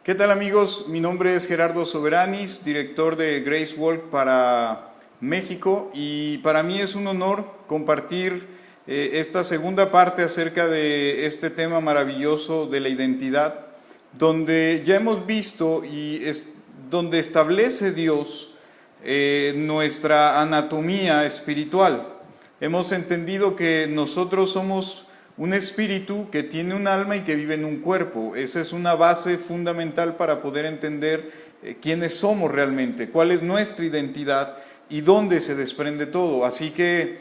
¿Qué tal amigos? Mi nombre es Gerardo Soberanis, director de Grace Walk para México, y para mí es un honor compartir esta segunda parte acerca de este tema maravilloso de la identidad, donde ya hemos visto donde establece Dios nuestra anatomía espiritual. Hemos entendido que nosotros somos un espíritu que tiene un alma y que vive en un cuerpo. Esa es una base fundamental para poder entender quiénes somos realmente, cuál es nuestra identidad y dónde se desprende todo. Así que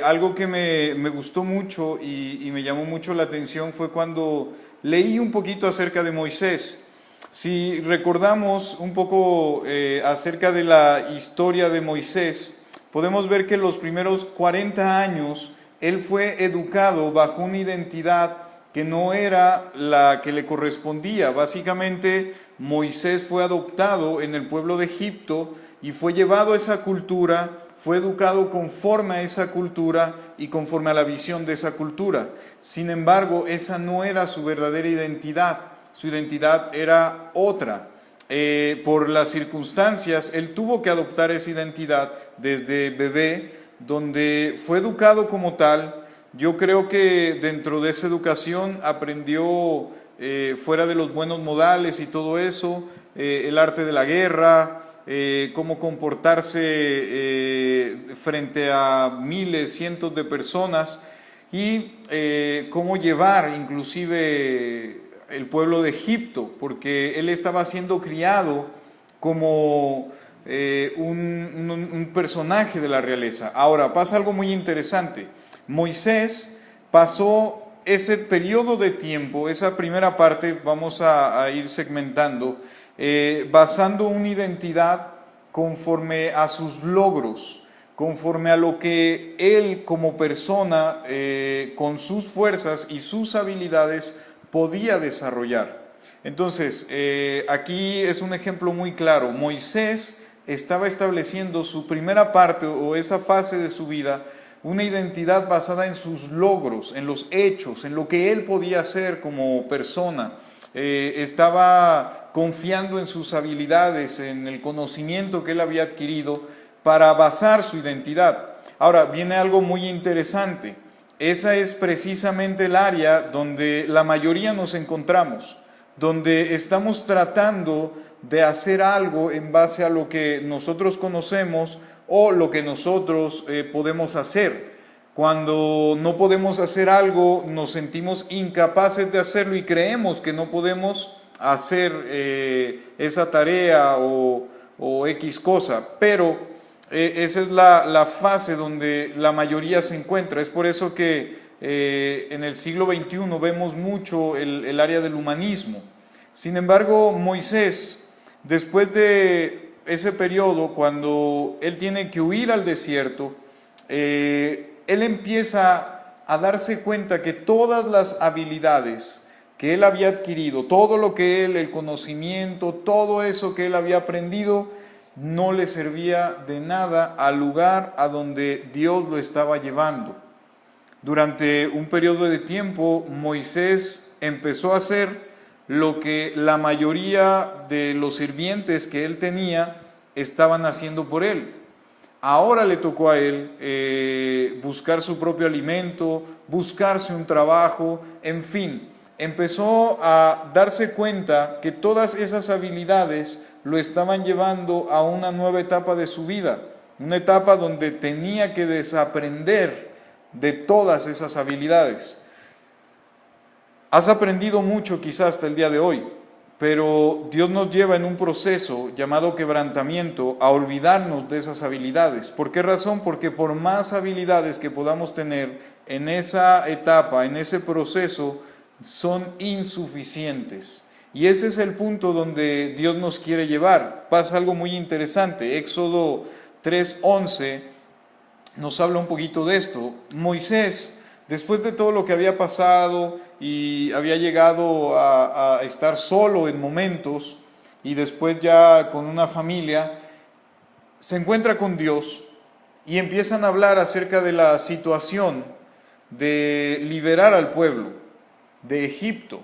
algo que me gustó mucho y me llamó mucho la atención fue cuando leí un poquito acerca de Moisés. Si recordamos un poco acerca de la historia de Moisés, podemos ver que los primeros 40 años él fue educado bajo una identidad que no era la que le correspondía. Básicamente, Moisés fue adoptado en el pueblo de Egipto y fue llevado a esa cultura, fue educado conforme a esa cultura y conforme a la visión de esa cultura. Sin embargo, esa no era su verdadera identidad. Su identidad era otra. Por las circunstancias, él tuvo que adoptar esa identidad desde bebé, donde fue educado como tal. Yo creo que dentro de esa educación aprendió, fuera de los buenos modales y todo eso, el arte de la guerra, cómo comportarse frente a miles, cientos de personas y cómo llevar inclusive el pueblo de Egipto, porque él estaba siendo criado como un personaje de la realeza. Ahora, pasa algo muy interesante. Moisés pasó ese periodo de tiempo, esa primera parte, vamos a ir segmentando, basando una identidad conforme a sus logros, conforme a lo que él como persona, con sus fuerzas y sus habilidades, podía desarrollar. Entonces, aquí es un ejemplo muy claro. Moisés estaba estableciendo su primera parte o esa fase de su vida, una identidad basada en sus logros, en los hechos, en lo que él podía hacer como persona. Estaba confiando en sus habilidades, en el conocimiento que él había adquirido para basar su identidad. Ahora, viene algo muy interesante. Esa es precisamente el área donde la mayoría nos encontramos, donde estamos tratando de hacer algo en base a lo que nosotros conocemos o lo que nosotros podemos hacer. Cuando no podemos hacer algo, nos sentimos incapaces de hacerlo y creemos que no podemos hacer esa tarea o X cosa, pero esa es la fase donde la mayoría se encuentra. Es por eso que en el siglo XXI vemos mucho el área del humanismo. Sin embargo, Moisés, después de ese periodo, cuando él tiene que huir al desierto, él empieza a darse cuenta que todas las habilidades que él había adquirido, todo lo que el conocimiento, todo eso que él había aprendido, no le servía de nada al lugar a donde Dios lo estaba llevando. Durante un periodo de tiempo, Moisés empezó a hacer lo que la mayoría de los sirvientes que él tenía estaban haciendo por él. Ahora le tocó a él buscar su propio alimento, buscarse un trabajo, en fin, empezó a darse cuenta que todas esas habilidades lo estaban llevando a una nueva etapa de su vida, una etapa donde tenía que desaprender de todas esas habilidades. Has aprendido mucho quizás hasta el día de hoy, pero Dios nos lleva en un proceso llamado quebrantamiento a olvidarnos de esas habilidades. ¿Por qué razón? Porque por más habilidades que podamos tener en esa etapa, en ese proceso, son insuficientes. Y ese es el punto donde Dios nos quiere llevar. Pasa algo muy interesante. Éxodo 3:11 nos habla un poquito de esto. Moisés, después de todo lo que había pasado y había llegado a estar solo en momentos y después ya con una familia, se encuentra con Dios y empiezan a hablar acerca de la situación de liberar al pueblo de Egipto.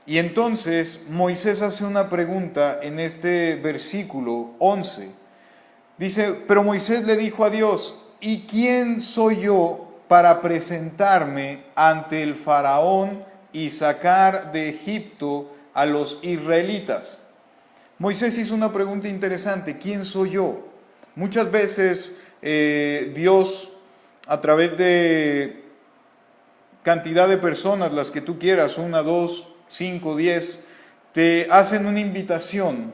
Y entonces Moisés hace una pregunta en este versículo 11. Dice, pero Moisés le dijo a Dios, ¿y quién soy yo para presentarme ante el faraón y sacar de Egipto a los israelitas? Moisés hizo una pregunta interesante, ¿quién soy yo? Muchas veces Dios, a través de cantidad de personas, las que tú quieras, 1, 2, 5, 10, te hacen una invitación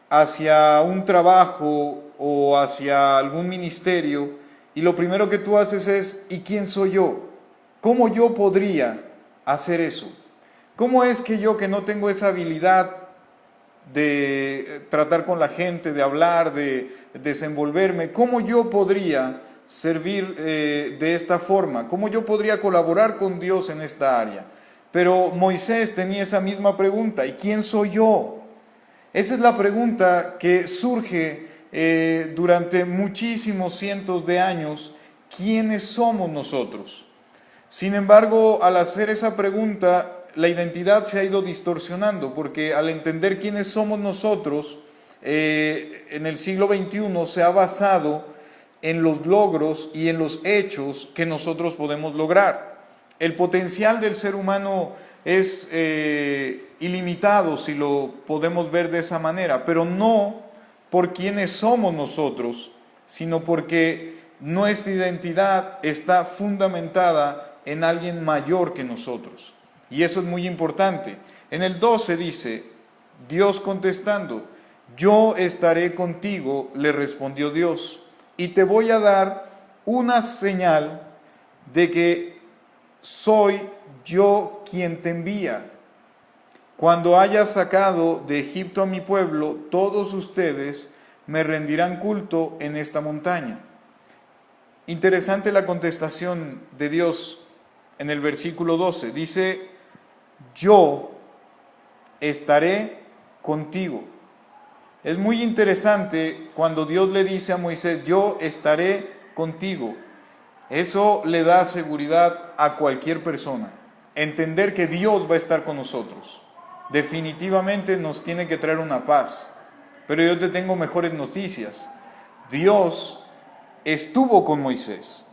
hacia un trabajo o hacia algún ministerio, y lo primero que tú haces es, ¿y quién soy yo? ¿Cómo yo podría hacer eso? ¿Cómo es que yo, que no tengo esa habilidad de tratar con la gente, de hablar, de desenvolverme, cómo yo podría servir de esta forma? ¿Cómo yo podría colaborar con Dios en esta área? Pero Moisés tenía esa misma pregunta, ¿y quién soy yo? Esa es la pregunta que surge durante muchísimos cientos de años. ¿Quiénes somos nosotros? Sin embargo, al hacer esa pregunta, la identidad se ha ido distorsionando, porque al entender quiénes somos nosotros, en el siglo XXI se ha basado en los logros y en los hechos que nosotros podemos lograr. El potencial del ser humano es ilimitado, si lo podemos ver de esa manera, pero no por quiénes somos nosotros, sino porque nuestra identidad está fundamentada en alguien mayor que nosotros. Y eso es muy importante. En el 12 dice, Dios contestando, yo estaré contigo, le respondió Dios, y te voy a dar una señal de que soy yo quien te envía. Cuando haya sacado de Egipto a mi pueblo, todos ustedes me rendirán culto en esta montaña. Interesante la contestación de Dios en el versículo 12. Dice, yo estaré contigo. Es muy interesante cuando Dios le dice a Moisés, yo estaré contigo. Eso le da seguridad a cualquier persona. Entender que Dios va a estar con nosotros. Definitivamente nos tiene que traer una paz. Pero yo te tengo mejores noticias. Dios estuvo con Moisés.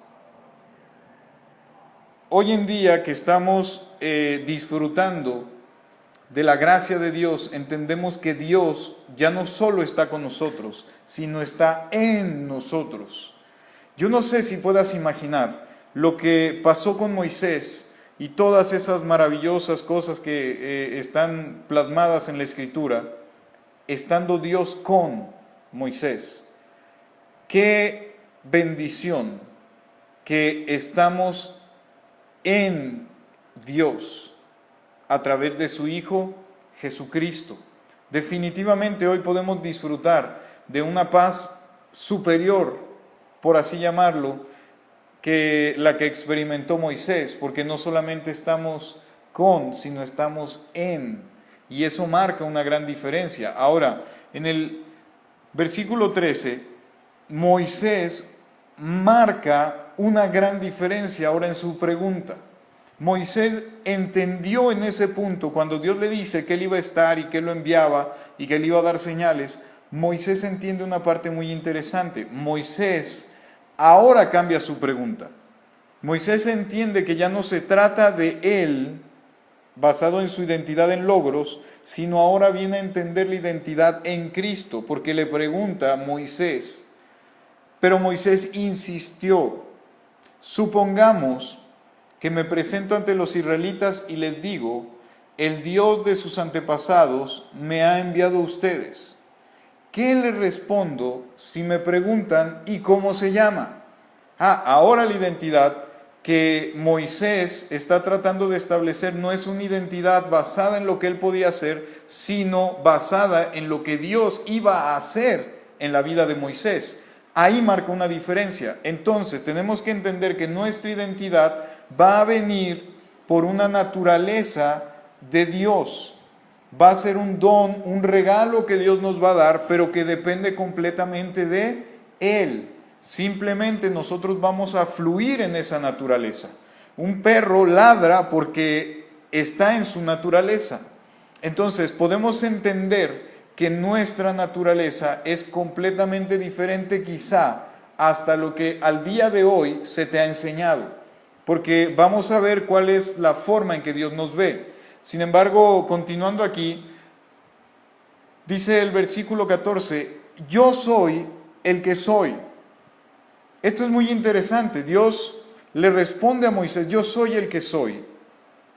Hoy en día que estamos disfrutando de la gracia de Dios, entendemos que Dios ya no solo está con nosotros, sino está en nosotros. Yo no sé si puedas imaginar lo que pasó con Moisés y todas esas maravillosas cosas que están plasmadas en la Escritura, estando Dios con Moisés. Qué bendición que estamos en Dios a través de su Hijo Jesucristo. Definitivamente hoy podemos disfrutar de una paz superior, por así llamarlo, que la que experimentó Moisés, porque no solamente estamos con, sino estamos en, y eso marca una gran diferencia. Ahora, en el versículo 13, Moisés marca una gran diferencia ahora en su pregunta. Moisés entendió en ese punto, cuando Dios le dice que él iba a estar y que él lo enviaba y que él iba a dar señales, Moisés entiende una parte muy interesante. Moisés ahora cambia su pregunta. Moisés entiende que ya no se trata de él, basado en su identidad en logros, sino ahora viene a entender la identidad en Cristo, porque le pregunta a Moisés. Pero Moisés insistió, supongamos que me presento ante los israelitas y les digo, el Dios de sus antepasados me ha enviado a ustedes. ¿Qué les respondo si me preguntan ¿y cómo se llama? Ahora la identidad que Moisés está tratando de establecer no es una identidad basada en lo que él podía hacer, sino basada en lo que Dios iba a hacer en la vida de Moisés. Ahí marca una diferencia. Entonces tenemos que entender que nuestra identidad va a venir por una naturaleza de Dios. Va a ser un don, un regalo que Dios nos va a dar, pero que depende completamente de Él. Simplemente nosotros vamos a fluir en esa naturaleza. Un perro ladra porque está en su naturaleza. Entonces podemos entender que nuestra naturaleza es completamente diferente quizá hasta lo que al día de hoy se te ha enseñado, porque vamos a ver cuál es la forma en que Dios nos ve. Sin embargo, continuando aquí, dice el versículo 14, yo soy el que soy. Esto es muy interesante. Dios le responde a Moisés, yo soy el que soy.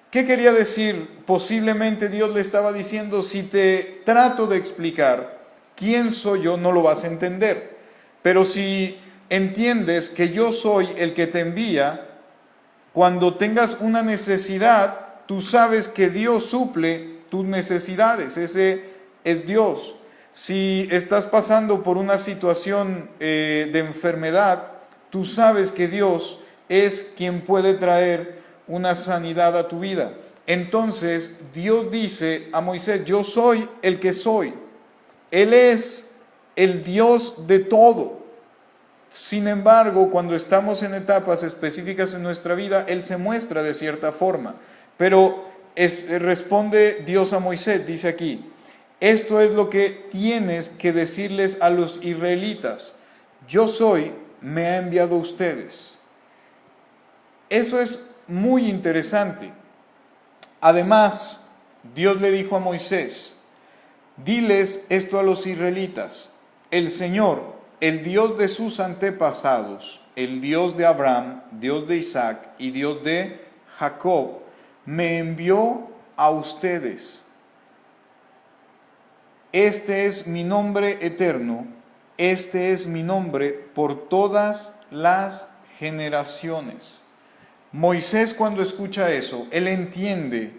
¿Qué quería decir? Posiblemente Dios le estaba diciendo, si te trato de explicar quién soy yo, no lo vas a entender. Pero si entiendes que yo soy el que te envía, cuando tengas una necesidad, tú sabes que Dios suple tus necesidades. Ese es Dios. Si estás pasando por una situación de enfermedad, tú sabes que Dios es quien puede traer una sanidad a tu vida. Entonces Dios dice a Moisés, yo soy el que soy. Él es el Dios de todo. Sin embargo, cuando estamos en etapas específicas en nuestra vida, Él se muestra de cierta forma. Pero responde Dios a Moisés, dice aquí, esto es lo que tienes que decirles a los israelitas. Yo soy, me ha enviado a ustedes. Eso es muy interesante. Además, Dios le dijo a Moisés, diles esto a los israelitas, el Señor, el Dios de sus antepasados, el Dios de Abraham, Dios de Isaac y Dios de Jacob, me envió a ustedes. Este es mi nombre eterno, este es mi nombre por todas las generaciones. Moisés, cuando escucha eso, él entiende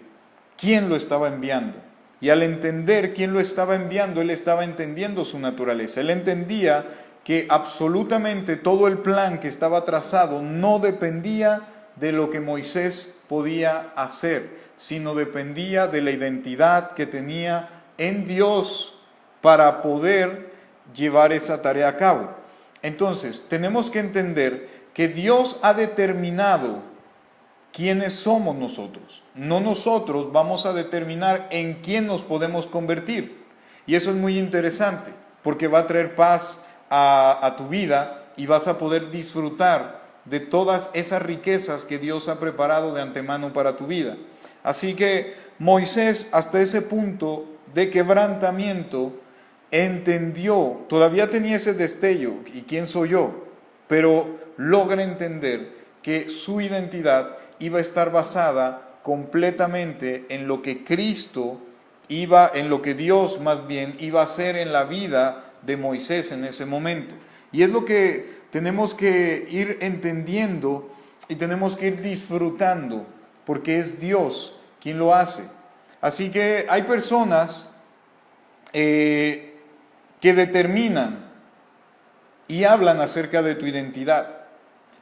quién lo estaba enviando. Y al entender quién lo estaba enviando, él estaba entendiendo su naturaleza. Él entendía que absolutamente todo el plan que estaba trazado no dependía de lo que Moisés podía hacer, sino dependía de la identidad que tenía en Dios para poder llevar esa tarea a cabo. Entonces, tenemos que entender que Dios ha determinado quiénes somos nosotros. No nosotros vamos a determinar en quién nos podemos convertir. Y eso es muy interesante, porque va a traer paz a tu vida y vas a poder disfrutar de todas esas riquezas que Dios ha preparado de antemano para tu vida. Así que Moisés, hasta ese punto de quebrantamiento, entendió, todavía tenía ese destello, ¿y quién soy yo? Pero logra entender que su identidad iba a estar basada completamente en lo que Cristo en lo que Dios más bien iba a hacer en la vida de Moisés en ese momento. Y es lo que tenemos que ir entendiendo y tenemos que ir disfrutando, porque es Dios quien lo hace. Así que hay personas que determinan y hablan acerca de tu identidad.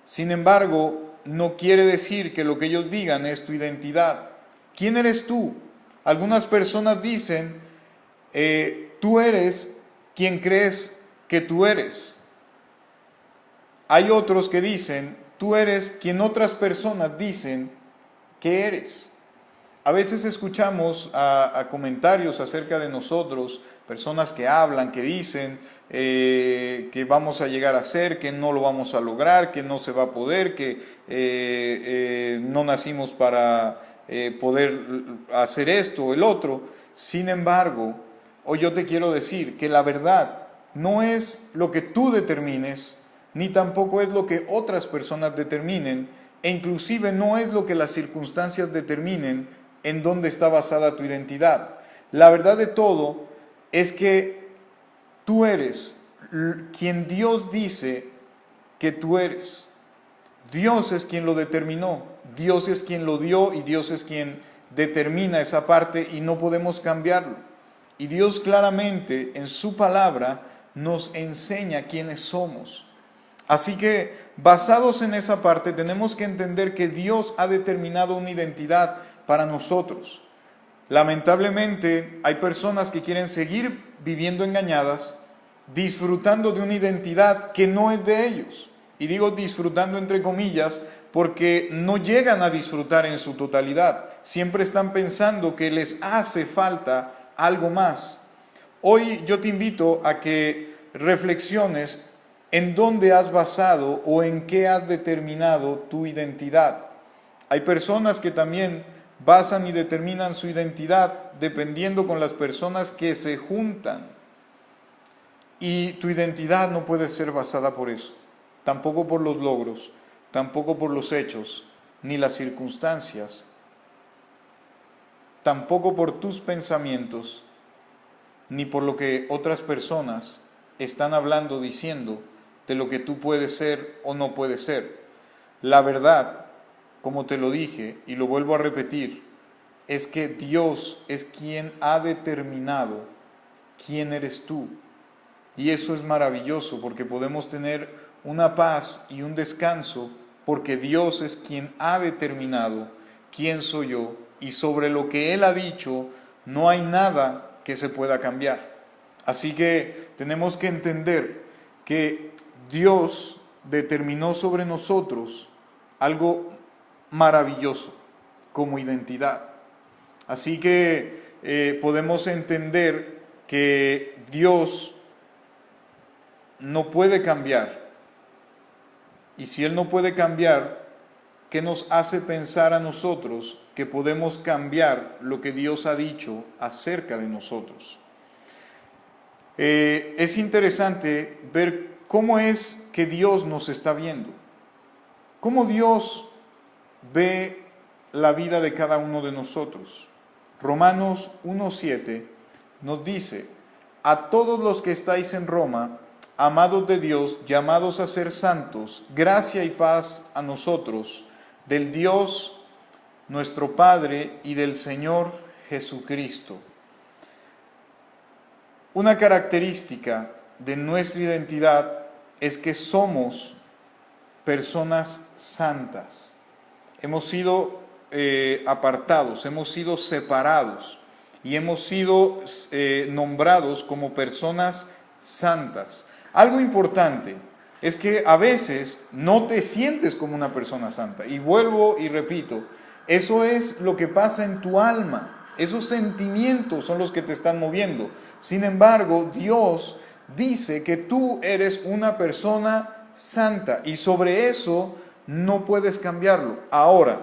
Sin embargo, no quiere decir que lo que ellos digan es tu identidad. ¿Quién eres tú? Algunas personas dicen, tú eres quien crees que tú eres. Hay otros que dicen, tú eres quien otras personas dicen que eres. A veces escuchamos a comentarios acerca de nosotros, personas que hablan, que dicen que vamos a llegar a ser, que no lo vamos a lograr, que no se va a poder, que no nacimos para poder hacer esto o el otro. Sin embargo, hoy yo te quiero decir que la verdad no es lo que tú determines, ni tampoco es lo que otras personas determinen, e inclusive no es lo que las circunstancias determinen en dónde está basada tu identidad. La verdad de todo es que tú eres quien Dios dice que tú eres. Dios es quien lo determinó, Dios es quien lo dio y Dios es quien determina esa parte y no podemos cambiarlo. Y Dios claramente en su palabra nos enseña quiénes somos. Así que basados en esa parte tenemos que entender que Dios ha determinado una identidad para nosotros. Lamentablemente hay personas que quieren seguir viviendo engañadas, disfrutando de una identidad que no es de ellos. Y digo disfrutando entre comillas porque no llegan a disfrutar en su totalidad. siempre están pensando que les hace falta algo más. Hoy yo te invito a que reflexiones en dónde has basado o en qué has determinado tu identidad. Hay personas que también basan y determinan su identidad dependiendo con las personas que se juntan. Y tu identidad no puede ser basada por eso, tampoco por los logros, tampoco por los hechos, ni las circunstancias, tampoco por tus pensamientos, ni por lo que otras personas están hablando, diciendo de lo que tú puedes ser o no puedes ser. La verdad, como te lo dije y lo vuelvo a repetir, es que Dios es quien ha determinado quién eres tú. Y eso es maravilloso porque podemos tener una paz y un descanso porque Dios es quien ha determinado quién soy yo y sobre lo que Él ha dicho no hay nada que se pueda cambiar. Así que tenemos que entender que Dios determinó sobre nosotros algo maravilloso como identidad. Así que podemos entender que Dios no puede cambiar. Y si Él no puede cambiar, ¿qué nos hace pensar a nosotros que podemos cambiar lo que Dios ha dicho acerca de nosotros? Es interesante ver cómo es que Dios nos está viendo. Cómo Dios ve la vida de cada uno de nosotros. Romanos 1:7 nos dice: a todos los que estáis en Roma, amados de Dios, llamados a ser santos, gracia y paz a nosotros, del Dios nuestro Padre y del Señor Jesucristo. Una característica de nuestra identidad es que somos personas santas. Hemos sido apartados, hemos sido separados y hemos sido nombrados como personas santas. Algo importante es que a veces no te sientes como una persona santa. Y vuelvo y repito, eso es lo que pasa en tu alma. Esos sentimientos son los que te están moviendo. Sin embargo, Dios dice que tú eres una persona santa y sobre eso no puedes cambiarlo. Ahora,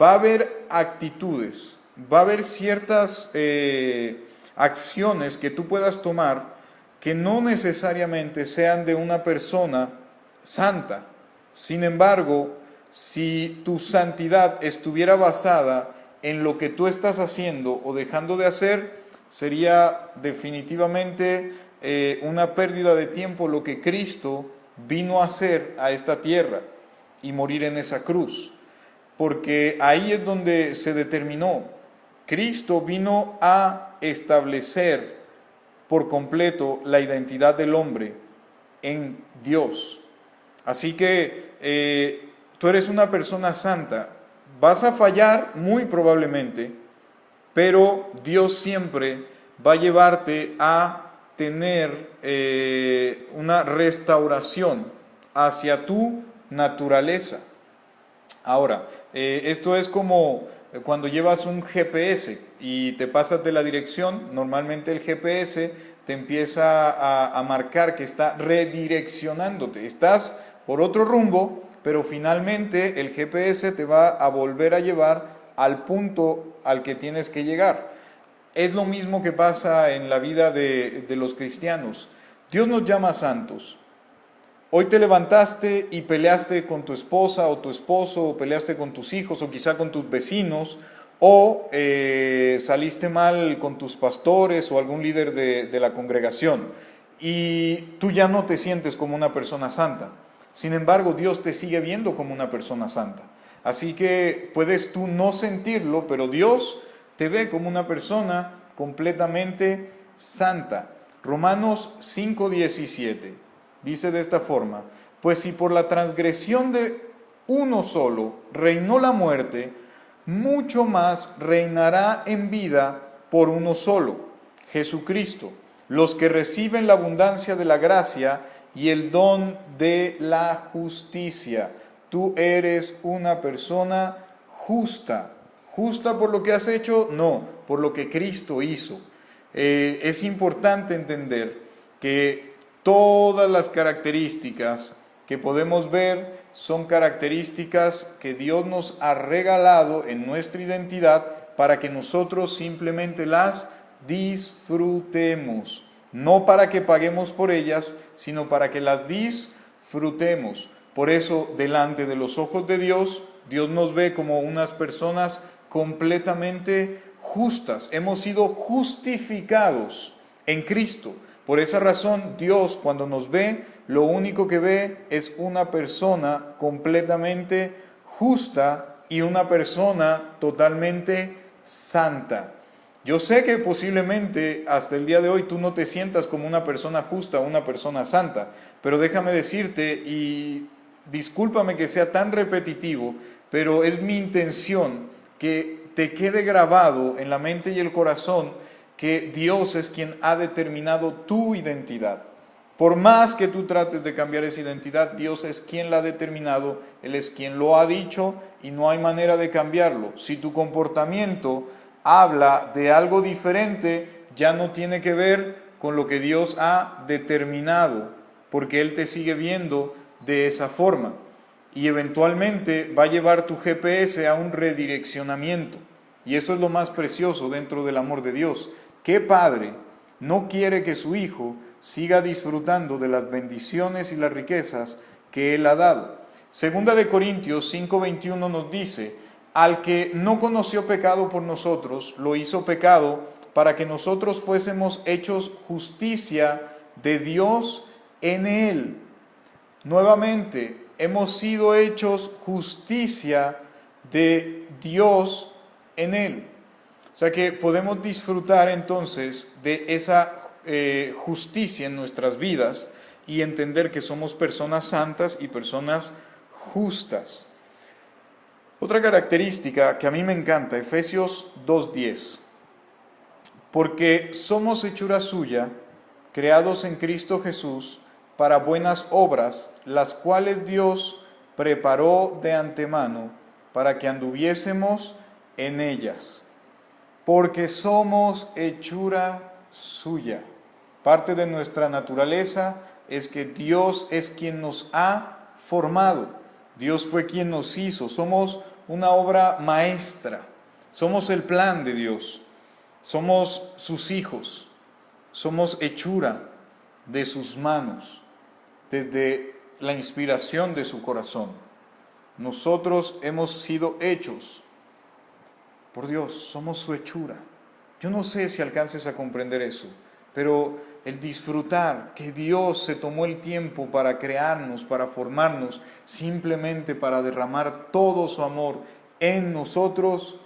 va a haber actitudes, va a haber ciertas acciones que tú puedas tomar que no necesariamente sean de una persona santa. Sin embargo, si tu santidad estuviera basada en lo que tú estás haciendo o dejando de hacer, sería definitivamente una pérdida de tiempo lo que Cristo vino a hacer a esta tierra y morir en esa cruz. Porque ahí es donde se determinó. Cristo vino a establecer por completo la identidad del hombre en Dios. Así que tú eres una persona santa. Vas a fallar muy probablemente, pero Dios siempre va a llevarte a tener una restauración hacia tu naturaleza. Ahora, esto es como cuando llevas un GPS y te pasas de la dirección. Normalmente el GPS te empieza a marcar que está redireccionándote. Estás por otro rumbo, pero finalmente el GPS te va a volver a llevar al punto al que tienes que llegar. Es lo mismo que pasa en la vida de los cristianos. Dios nos llama santos. Hoy te levantaste y peleaste con tu esposa o tu esposo, o peleaste con tus hijos, o quizá con tus vecinos, o saliste mal con tus pastores o algún líder de la congregación, y tú ya no te sientes como una persona santa. Sin embargo, Dios te sigue viendo como una persona santa. Así que puedes tú no sentirlo, pero Dios te ve como una persona completamente santa. Romanos 5:17 dice de esta forma: pues si por la transgresión de uno solo reinó la muerte, mucho más reinará en vida por uno solo, Jesucristo, los que reciben la abundancia de la gracia y el don de la justicia. Tú eres una persona justa, ¿Justa por lo que has hecho? No, por lo que Cristo hizo. Es importante entender que todas las características que podemos ver son características que Dios nos ha regalado en nuestra identidad para que nosotros simplemente las disfrutemos. No para que paguemos por ellas, sino para que las disfrutemos. Por eso, delante de los ojos de Dios, Dios nos ve como unas personas completamente justas. Hemos sido justificados en Cristo. Por esa razón, Dios, cuando nos ve, lo único que ve es una persona completamente justa y una persona totalmente santa. Yo sé que posiblemente hasta el día de hoy tú no te sientas como una persona justa o una persona santa, pero déjame decirte, y discúlpame que sea tan repetitivo, pero es mi intención que te quede grabado en la mente y el corazón que Dios es quien ha determinado tu identidad. Por más que tú trates de cambiar esa identidad, Dios es quien la ha determinado, Él es quien lo ha dicho y no hay manera de cambiarlo. Si tu comportamiento habla de algo diferente, ya no tiene que ver con lo que Dios ha determinado, porque Él te sigue viendo de esa forma. Y eventualmente va a llevar tu GPS a un redireccionamiento. Y eso es lo más precioso dentro del amor de Dios. ¿Qué padre no quiere que su hijo siga disfrutando de las bendiciones y las riquezas que Él ha dado? Segunda de Corintios 5:21 nos dice: al que no conoció pecado por nosotros, lo hizo pecado para que nosotros fuésemos hechos justicia de Dios en Él. Nuevamente, hemos sido hechos justicia de Dios en Él. O sea que podemos disfrutar entonces de esa justicia en nuestras vidas y entender que somos personas santas y personas justas. Otra característica que a mí me encanta, Efesios 2:10, porque somos hechura suya, creados en Cristo Jesús, para buenas obras, las cuales Dios preparó de antemano para que anduviésemos en ellas. Porque somos hechura suya. Parte de nuestra naturaleza es que Dios es quien nos ha formado. Dios fue quien nos hizo. Somos una obra maestra. Somos el plan de Dios. Somos sus hijos. Somos hechura de sus manos, desde la inspiración de su corazón. Nosotros hemos sido hechos por Dios, somos su hechura. Yo no sé si alcances a comprender eso, pero el disfrutar que Dios se tomó el tiempo para crearnos, para formarnos, simplemente para derramar todo su amor en nosotros,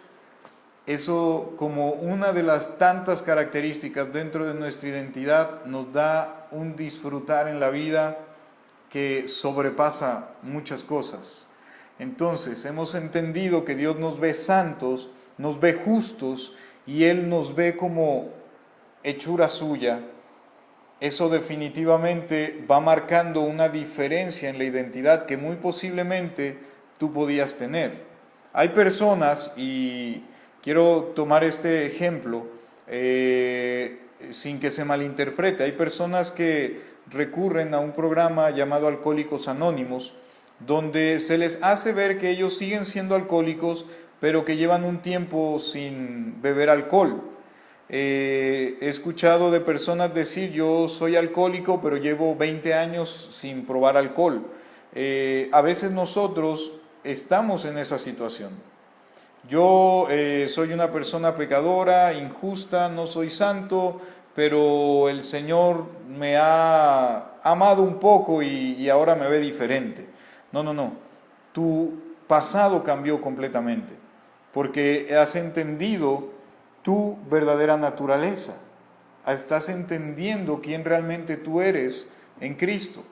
eso como una de las tantas características dentro de nuestra identidad nos da un disfrutar en la vida que sobrepasa muchas cosas. Entonces, hemos entendido que Dios nos ve santos, nos ve justos y Él nos ve como hechura suya. Eso definitivamente va marcando una diferencia en la identidad que muy posiblemente tú podías tener. Hay personas, y quiero tomar este ejemplo sin que se malinterprete, hay personas que recurren a un programa llamado Alcohólicos Anónimos, donde se les hace ver que ellos siguen siendo alcohólicos, pero que llevan un tiempo sin beber alcohol. He escuchado de personas decir: yo soy alcohólico, pero llevo 20 años sin probar alcohol. A veces nosotros estamos en esa situación. Yo soy una persona pecadora, injusta, no soy santo, pero el Señor me ha amado un poco y ahora me ve diferente. No. Tu pasado cambió completamente, porque has entendido tu verdadera naturaleza. Estás entendiendo quién realmente tú eres en Cristo.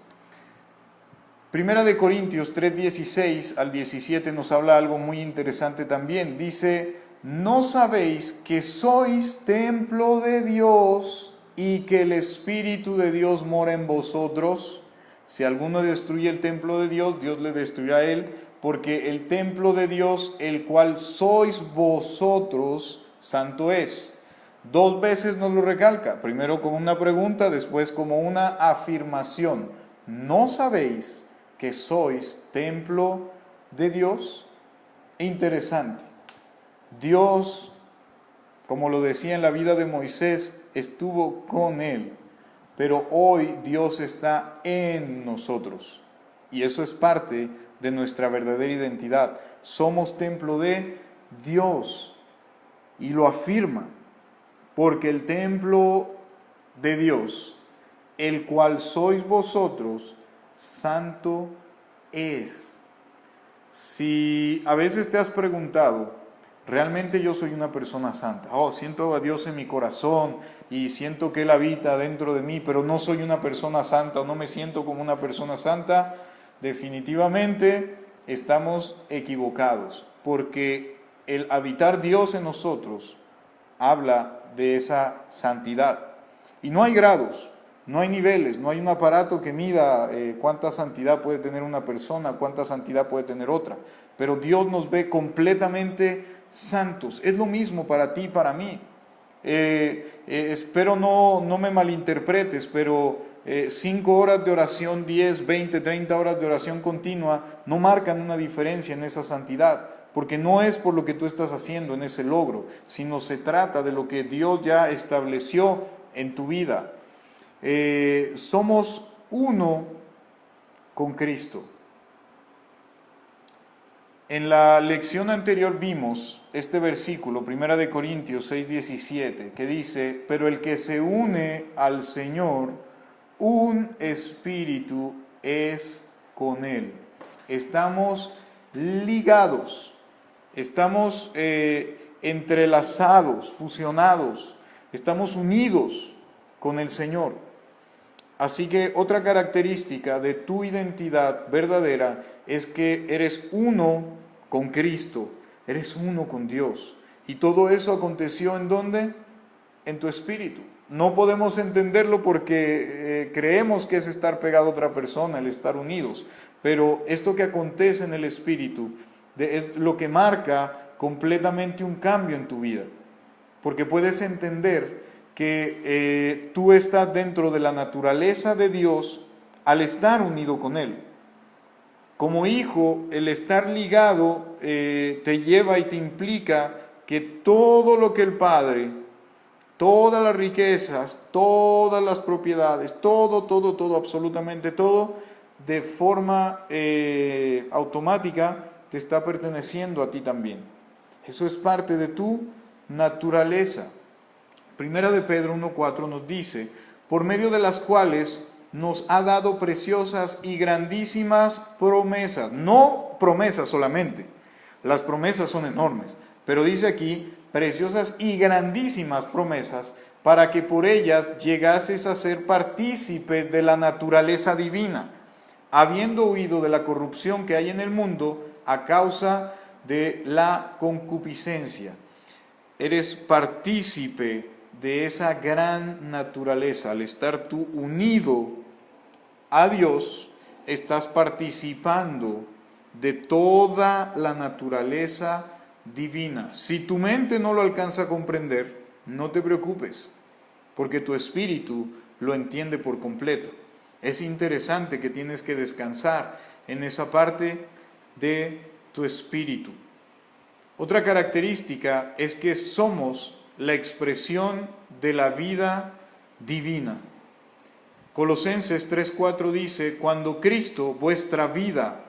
Primera de Corintios 3:16 al 17 nos habla algo muy interesante también. Dice: ¿no sabéis que sois templo de Dios y que el Espíritu de Dios mora en vosotros? Si alguno destruye el templo de Dios, Dios le destruirá a él, porque el templo de Dios, el cual sois vosotros, santo es. 2 veces nos lo recalca, primero como una pregunta, después como una afirmación. ¿No sabéis que sois templo de Dios? Interesante. Dios, como lo decía en la vida de Moisés, estuvo con él, pero hoy Dios está en nosotros. Y eso es parte de nuestra verdadera identidad. Somos templo de Dios. Y lo afirma, porque el templo de Dios, el cual sois vosotros, santo es. Si a veces te has preguntado, ¿realmente yo soy una persona santa? Oh, siento a Dios en mi corazón y siento que Él habita dentro de mí, pero no soy una persona santa o no me siento como una persona santa. Definitivamente estamos equivocados, porque el habitar Dios en nosotros habla de esa santidad. Y no hay grados, no hay niveles, no hay un aparato que mida cuánta santidad puede tener una persona, cuánta santidad puede tener otra. Pero Dios nos ve completamente santos. Es lo mismo para ti y para mí. Espero no me malinterpretes, pero 5 horas de oración, 10, 20, 30 horas de oración continua no marcan una diferencia en esa santidad, porque no es por lo que tú estás haciendo en ese logro, sino se trata de lo que Dios ya estableció en tu vida. Somos uno con Cristo. En la lección anterior vimos este versículo, 1 Corintios 6:17, que dice, pero el que se une al Señor, un espíritu es con Él. Estamos ligados, estamos entrelazados, fusionados, estamos unidos con el Señor. Así que otra característica de tu identidad verdadera es que eres uno con Cristo, eres uno con Dios. Y todo eso aconteció ¿en dónde? En tu espíritu. No podemos entenderlo porque creemos que es estar pegado a otra persona, el estar unidos. Pero esto que acontece en el espíritu es lo que marca completamente un cambio en tu vida. Porque puedes entender que tú estás dentro de la naturaleza de Dios al estar unido con Él. Como hijo, el estar ligado te lleva y te implica que todo lo que el Padre, todas las riquezas, todas las propiedades, todo, absolutamente todo, de forma automática te está perteneciendo a ti también. Eso es parte de tu naturaleza. Primera de Pedro 1:4 nos dice, por medio de las cuales nos ha dado preciosas y grandísimas promesas. No promesas solamente, las promesas son enormes, pero dice aquí, preciosas y grandísimas promesas, para que por ellas llegases a ser partícipes de la naturaleza divina, habiendo huido de la corrupción que hay en el mundo a causa de la concupiscencia. Eres partícipe de esa gran naturaleza. Al estar tú unido a Dios, estás participando de toda la naturaleza divina. Si tu mente no lo alcanza a comprender, no te preocupes, porque tu espíritu lo entiende por completo. Es interesante que tienes que descansar en esa parte de tu espíritu. Otra característica es que somos la expresión de la vida divina. Colosenses 3:4 dice, cuando Cristo, vuestra vida,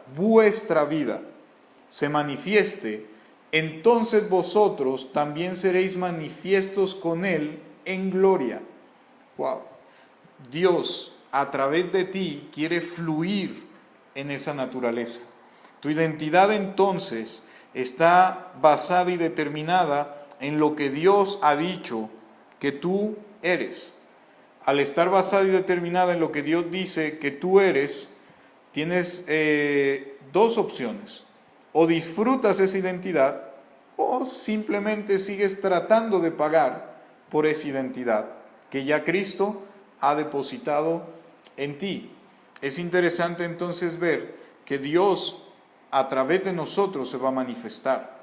se manifieste, entonces vosotros también seréis manifiestos con Él en gloria. Wow. Dios, a través de ti, quiere fluir en esa naturaleza. Tu identidad entonces está basada y determinada en lo que Dios ha dicho que tú eres. Al estar basada y determinada en lo que Dios dice que tú eres, tienes 2 opciones. O disfrutas esa identidad o simplemente sigues tratando de pagar por esa identidad que ya Cristo ha depositado en ti. Es interesante entonces ver que Dios a través de nosotros se va a manifestar.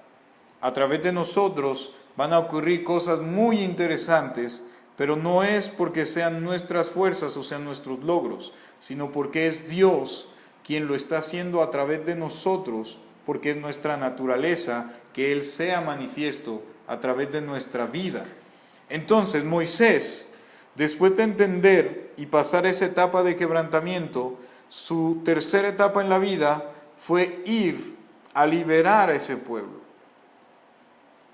A través de nosotros van a ocurrir cosas muy interesantes, pero no es porque sean nuestras fuerzas o sean nuestros logros, sino porque es Dios quien lo está haciendo a través de nosotros, porque es nuestra naturaleza que Él sea manifiesto a través de nuestra vida. Entonces Moisés, después de entender y pasar esa etapa de quebrantamiento, su tercera etapa en la vida fue ir a liberar a ese pueblo.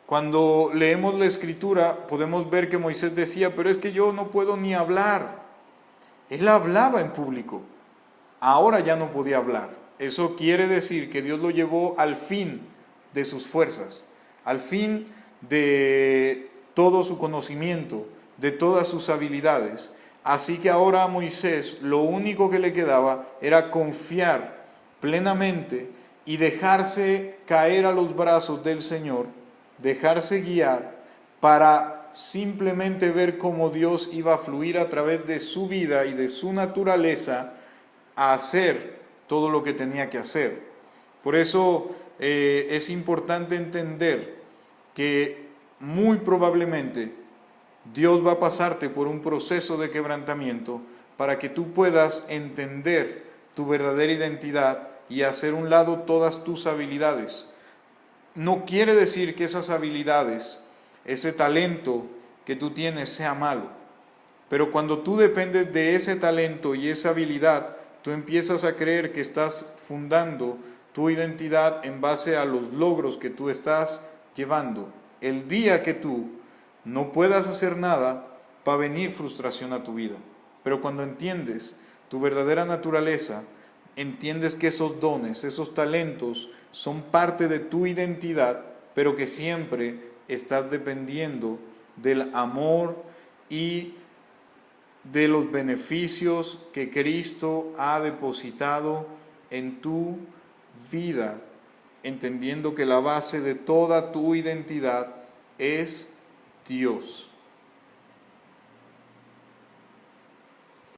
Cuando leemos la Escritura podemos ver que Moisés decía, pero es que yo no puedo ni hablar. Él hablaba en público, ahora ya no podía hablar. Eso quiere decir que Dios lo llevó al fin de sus fuerzas, al fin de todo su conocimiento, de todas sus habilidades. Así que ahora a Moisés lo único que le quedaba era confiar plenamente y dejarse caer a los brazos del Señor, dejarse guiar para simplemente ver cómo Dios iba a fluir a través de su vida y de su naturaleza a hacer todo lo que tenía que hacer. Por eso es importante entender que muy probablemente Dios va a pasarte por un proceso de quebrantamiento para que tú puedas entender tu verdadera identidad y hacer a un lado todas tus habilidades. No quiere decir que esas habilidades, ese talento que tú tienes sea malo, pero cuando tú dependes de ese talento y esa habilidad, tú empiezas a creer que estás fundando tu identidad en base a los logros que tú estás llevando. El día que tú no puedas hacer nada, va a venir frustración a tu vida. Pero cuando entiendes tu verdadera naturaleza, entiendes que esos dones, esos talentos son parte de tu identidad, pero que siempre estás dependiendo del amor y de los beneficios que Cristo ha depositado en tu vida, entendiendo que la base de toda tu identidad es Dios.